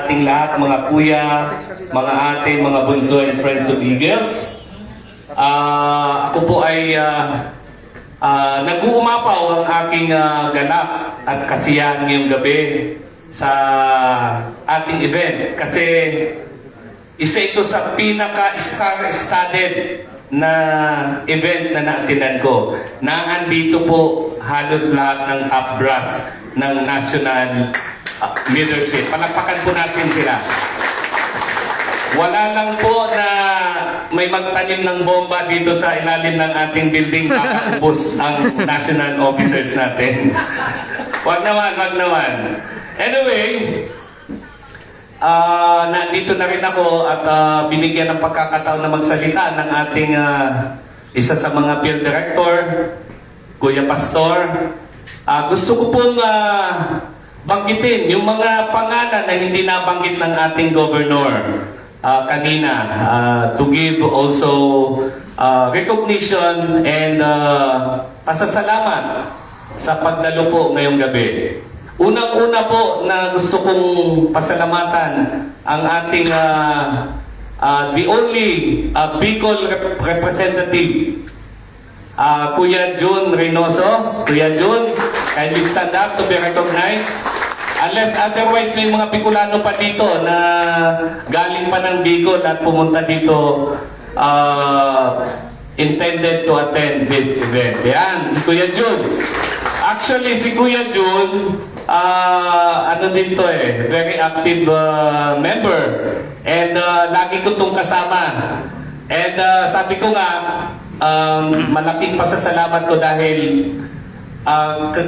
ating lahat, mga kuya, mga ate, mga bunso and friends of Eagles. Ako po ay nag-uumapaw ang aking ganap at kasiyahan ngayong gabi sa ating event. Kasi isa ito sa pinaka-star-studded na event na naatinan ko. Naandito po halos lahat ng up-brass ng national leadership. Palakpakan po natin sila. Wala lang po na may magtanim ng bomba dito sa ilalim ng ating building para ubos ang national officers natin. Wag naman, wag naman. Anyway, nandito na rin ako at binigyan ng pagkakataon na magsalita ng ating isa sa mga field director, Kuya Pastor. Gusto ko pong banggitin yung mga pangalan na hindi nabanggit ng ating governor kanina, to give also recognition and pasasalamat sa pagdalo po ngayong gabi. Unang-una po na gusto kong pasalamatan ang ating the only Bicol representative, Kuya Jun Reynoso. Kuya Jun, kindly stand up to be recognized. Unless otherwise may mga Bicolano pa dito na galing pa ng Bicol at pumunta dito intended to attend this event. Yan, si Kuya Jun. Actually, si Kuya Jun, ano din to very active member. And lagi ko itong kasama. And sabi ko nga, malaking pasasalamat ko dahil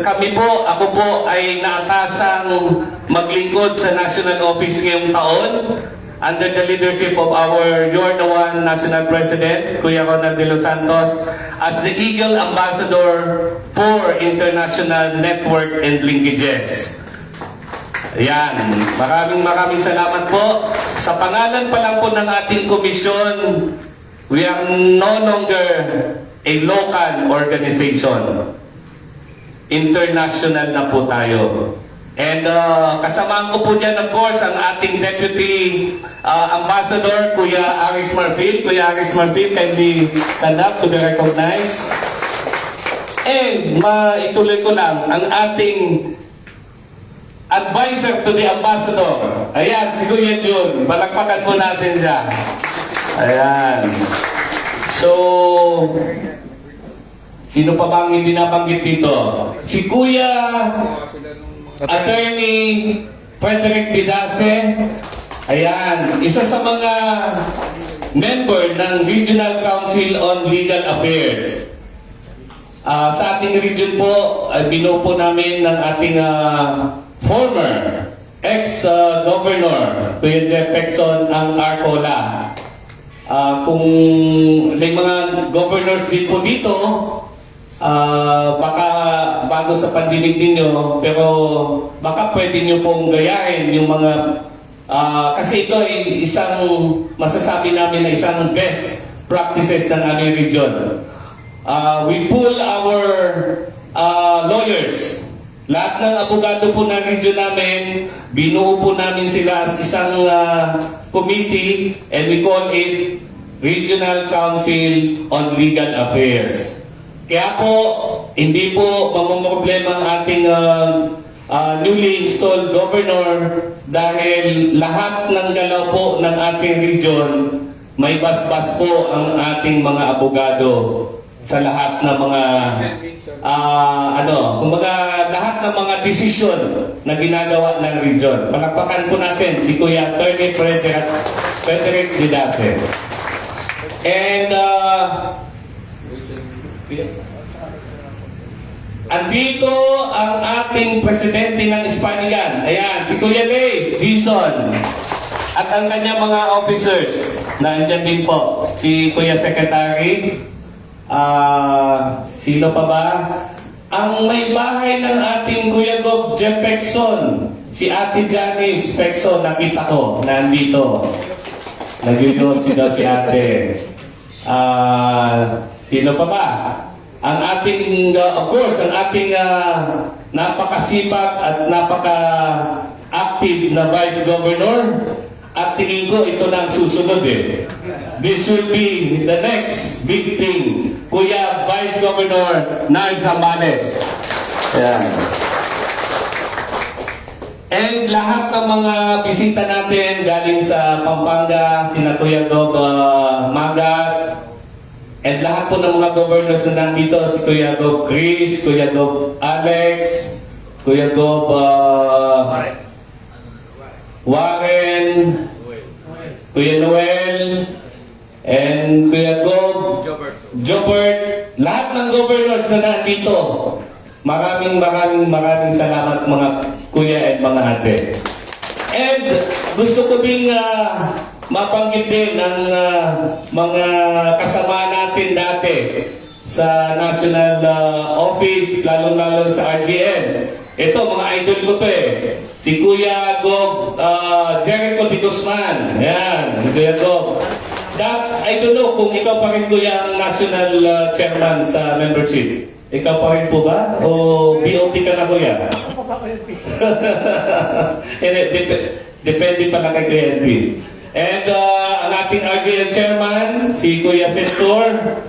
kami po, ako po ay naatasang maglingkod sa national office ngayong taon under the leadership of our You're the One National President, Kuya Ronald de los Santos, as the Eagle Ambassador for International Network and Linkages. Ayan, maraming salamat po. Sa pangalan pa lang po ng ating komisyon, we are no longer a local organization. International na po tayo. And kasamahan ko po dyan, of course, ang ating Deputy Ambassador, Kuya Aris Marfil. Kuya Aris Marfil, kindly stand up to be recognized. And maituloy ko lang ang ating advisor to the Ambassador. Ayan, si Kuya Jun. Palakpakan po natin siya. Ayan. So, sino pa bang hindi nabanggit dito? Si Kuya Attorney Frederick Bidase. Ayan, isa sa mga member ng Regional Council on Legal Affairs. Sa ating region po, binuo po namin ng ating former ex-governor, Kuya Jeff Pecson, ang Arcola. Kung may mga governors din po dito, baka bago sa pandinig ninyo, pero baka pwede nyo pong gayahin yung mga kasi ito ay isang masasabi namin na isang best practices ng aming region. We pull our lawyers. Lahat ng abogado po ng region namin, binuo po namin sila as isang committee, and we call it Regional Council on Legal Affairs. Kaya po, hindi po mamamroblema ang ating newly installed governor dahil lahat ng galaw po ng ating region, may basbas po ang ating mga abogado sa lahat ng mga kumbaga lahat ng mga desisyon na ginagawa ng region. Palakpakan po natin si Kuya Attorney Frederick Bidase. And andito ang ating presidente ng Hispanigan. Ayan, si Kuya Leif Dizon. At ang kanyang mga officers. Nandiyan din po. Si Kuya Secretary. Sino pa ba? Ang may bahay ng ating Kuya Gov Jeff Pecson. Si Ate Janice Pecson, nakita ko. Nandito. Nag-yosi daw si ate. Sino pa ba? Ang ating, of course, ang ating napakasipag at active na Vice Governor. At tingin ko, ito na ang susunod eh. This will be the next big thing. Kuya Vice Governor Nard Zambales. Yan. And lahat ng mga bisita natin galing sa Pampanga, sina Kuya Gob Magat, and lahat po ng mga governors na nandito, si Kuya Gob Chris, Kuya Gob Alex, Kuya Gob Warren, Kuya Noel, and Kuya Gob Jobert, lahat ng governors na nandito. Maraming salamat mga kuya at mga ate. And gusto ko ding mabanggit din ng mga kasama natin dati sa national office, lalong-lalo sa RGN. Ito, mga idol ko to eh. Si Kuya Gob Jericho de Guzman. Ayan, Kuya Gob. I don't know kung ikaw pa rin kuya ang national chairman sa membership. Ikaw pa rin po ba? O BOT ka na kuya? Depende pala kay Kuya NP. And ang ating RGN chairman, si Kuya Senator.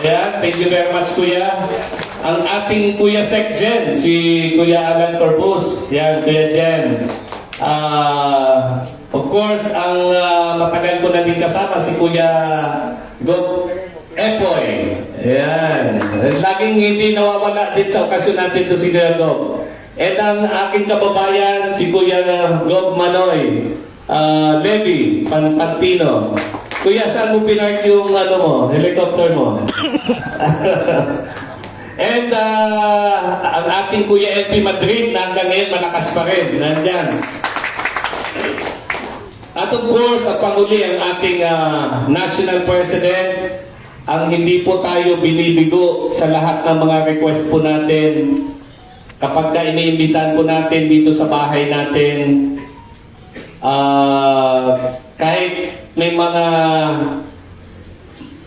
Ayan, thank you very much kuya. Ang ating Kuya Secgen, si Kuya Alan Corpus. Yan, Kuya Jen. Of course, ang matagal ko na din kasama, si Kuya Gob Epoy. Ayan. Laging hindi nawawala din sa okasyon natin to si Kuya Gob. And ang aking kababayan, si Kuya Gob Manoy Levy Pantino. Kuya, saan mo pinark yung helicopter mo? And ang ating Kuya LP Madrid na hanggang ngayon malakas pa rin. Nandyan. At of course, at panguli ang ating National President, ang hindi po tayo binibigo sa lahat ng mga request po natin. Kapag na iniimbitan po natin dito sa bahay natin, kahit may mga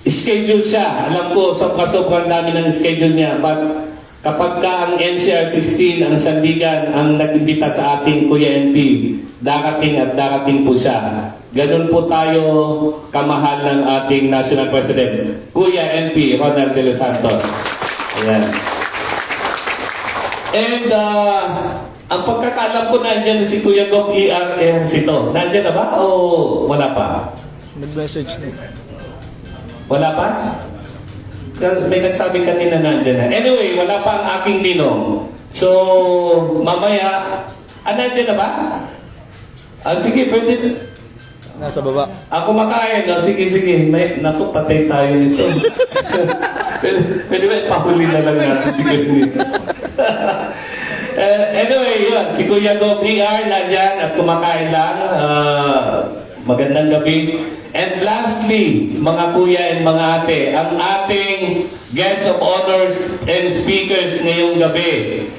schedule siya, alam ko, sobrang dami ng schedule niya. But kapag ka ang NCR 16, ang Sandigan, ang nag-imbita sa ating Kuya NP, darating po siya. Ganun po tayo kamahal ng ating National President, Kuya NP Ronald de los Santos. Ayan. And ang pagkakalam ko nandiyan si Kuya Gob ERNC to. Nandiyan na ba o wala pa? Nag-message na. Wala pa? May nagsabi kanina nandiyan na. Anyway, wala pa ang aking ninong. So, mamaya, nandiyan na ba? Sige, pwede. Nasa baba. Ako makain. Sige. Naku, patay tayo nito. Pwede ba ipahuli na lang natin si Gavin? Anyway, yun. Si Kuya Gob ER nandyan at kumakain lang. Magandang gabi. And lastly, mga kuya and mga ate, ang ating guest of honors and speakers ngayong gabi.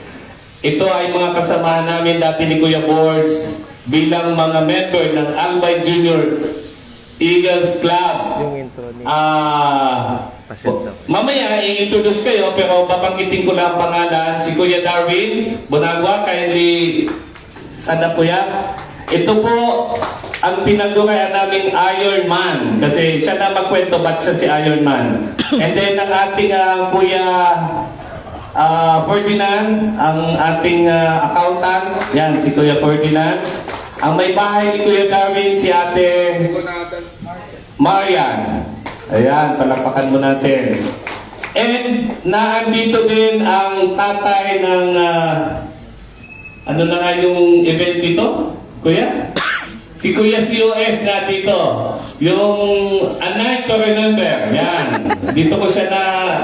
Ito ay mga kasamahan namin dati ni Kuya Boards bilang mga member ng Albay Junior Eagles Club. Yung intro ni Mamaya, i-introduce kayo, pero babanggitin ko lang ang pangalan. Si Kuya Darwin Bonagua, kindly stand up kuya. Ito po ang pinagdurayan naming Iron Man. Kasi siya na magkwento ba't siya si Iron Man. And then ang ating Kuya Ferdinand, ang ating accountant. Yan, si Kuya Ferdinand. Ang may bahay ni Kuya Darwin, si Ate Marian. Ayan, palakpakan mo natin. And naandito din ang tatay ng ano na nga yung event dito, Kuya? Si Kuya COS na dito. Yung A Night to Remember. Yan. Dito ko siya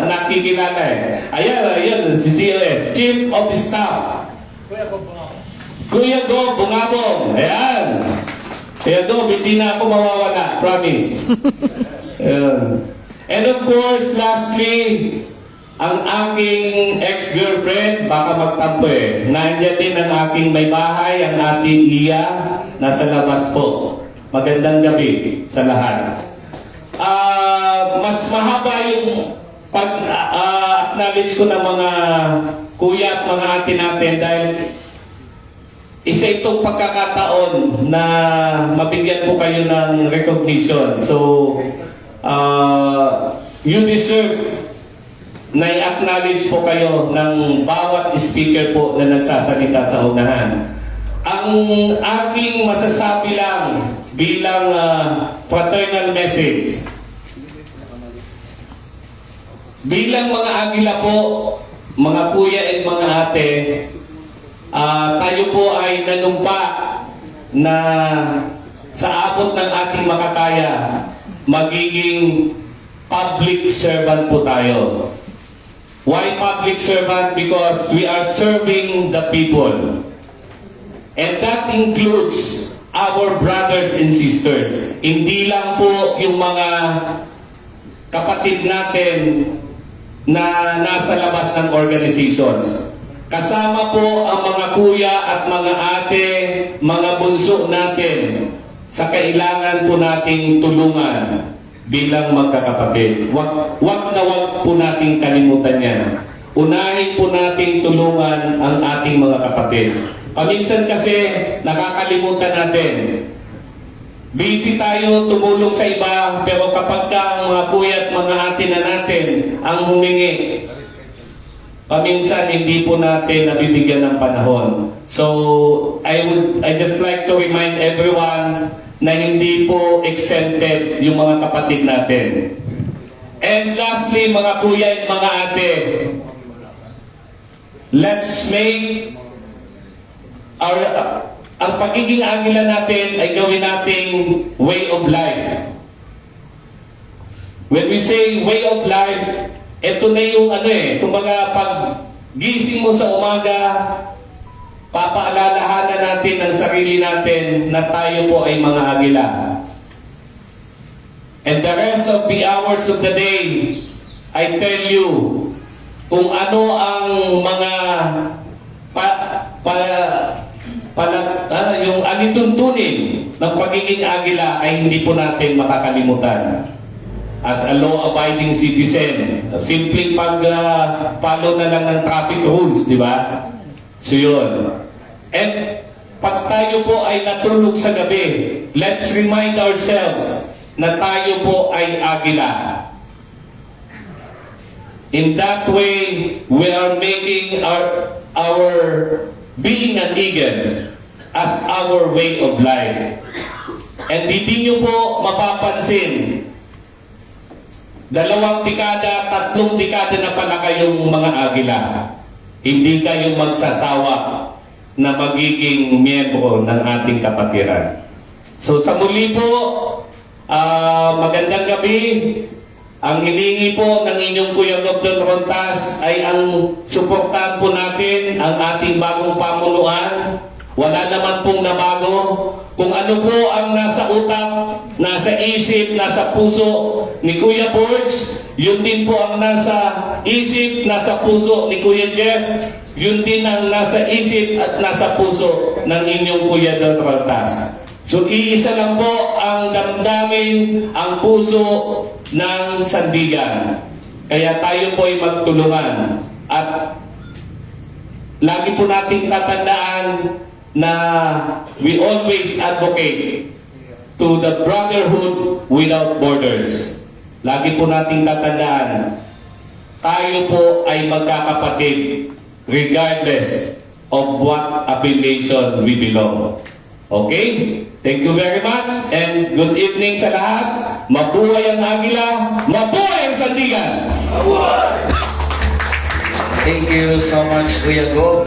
nakikilala eh. Ayan, si COS. Chief of Staff. Kuya Gob Bungabong. Ayan. Kuya Gob, hindi na ako mawawala. Promise. And of course, lastly, ang aking ex-girlfriend, baka magtampo eh. Nandiyan din ang aking may bahay, ang ating Iya, nasa labas po. Magandang gabi sa lahat. Mas mahaba yung pag-acknowledge ko ng mga kuya at mga ate natin dahil isa itong pagkakataon na mabigyan po kayo ng recognition. So, you deserve na i-acknowledge po kayo ng bawat speaker po na nagsasalita sa unahan. Ang aking masasabi lang bilang fraternal message, bilang mga agila po, mga kuya at mga ate, tayo po ay nanumpa na sa abot ng ating makakaya, magiging public servant po tayo. Why public servant? Because we are serving the people. And that includes our brothers and sisters. Hindi lang po yung mga kapatid natin na nasa labas ng organizations. Kasama po ang mga kuya at mga ate, mga bunso natin sa kailangan po nating tulungan bilang magkakapatid. Wag na wag po nating kalimutan yan. Unahin po nating tulungan ang ating mga kapatid. Paminsan kasi nakakalimutan natin. Busy tayo tumulong sa iba, pero kapag ang mga kuya at mga ate na natin ang humingi, paminsan hindi po natin nabibigyan ng panahon. So, I just like to remind everyone na hindi po exempted yung mga kapatid natin. And lastly, mga kuya at mga ate, let's make ang pagiging agila natin ay gawin nating way of life. When we say way of life, ito na yung kumbaga pag gising mo sa umaga, papaalalahanan natin ang sarili natin na tayo po ay mga agila. And the rest of the hours of the day, I tell you, kung ano ang mga yung alituntunin ng pagiging agila ay hindi po natin makakalimutan. As a law-abiding citizen, simpleng pag-follow na lang ng traffic rules, di ba? So yun. And pag tayo po ay natulog sa gabi, let's remind ourselves na tayo po ay agila. In that way, we are making our being an eagle as our way of life. And hindi nyo po mapapansin, 2 dekada, 3 dekada na pala kayong mga agila. Hindi kayo magsasawa na magiging miyembro ng ating kapatiran. So sa muli po, magandang gabi. Ang hiningi po ng inyong Kuya Dr. Rontas ay ang suportahan po natin ang ating bagong pamunuan. Wala naman pong nabago. Kung ano po ang nasa utak, nasa isip, nasa puso ni Kuya Borge, yun din po ang nasa isip, nasa puso ni Kuya Jeff, yun din ang nasa isip at nasa puso ng inyong Kuya Dr. Rontas. So iisa lang po ang damdamin, ang puso ng sandigan. Kaya tayo po ay magtulungan. At lagi po nating tatandaan na we always advocate to the brotherhood without borders. Lagi po nating tatandaan, tayo po ay magkakapatid regardless of what affiliation we belong. Okay? Thank you very much and good evening sa lahat. Mabuhay ang agila, mabuhay ang sandigan! Thank you so much, Kuya Go.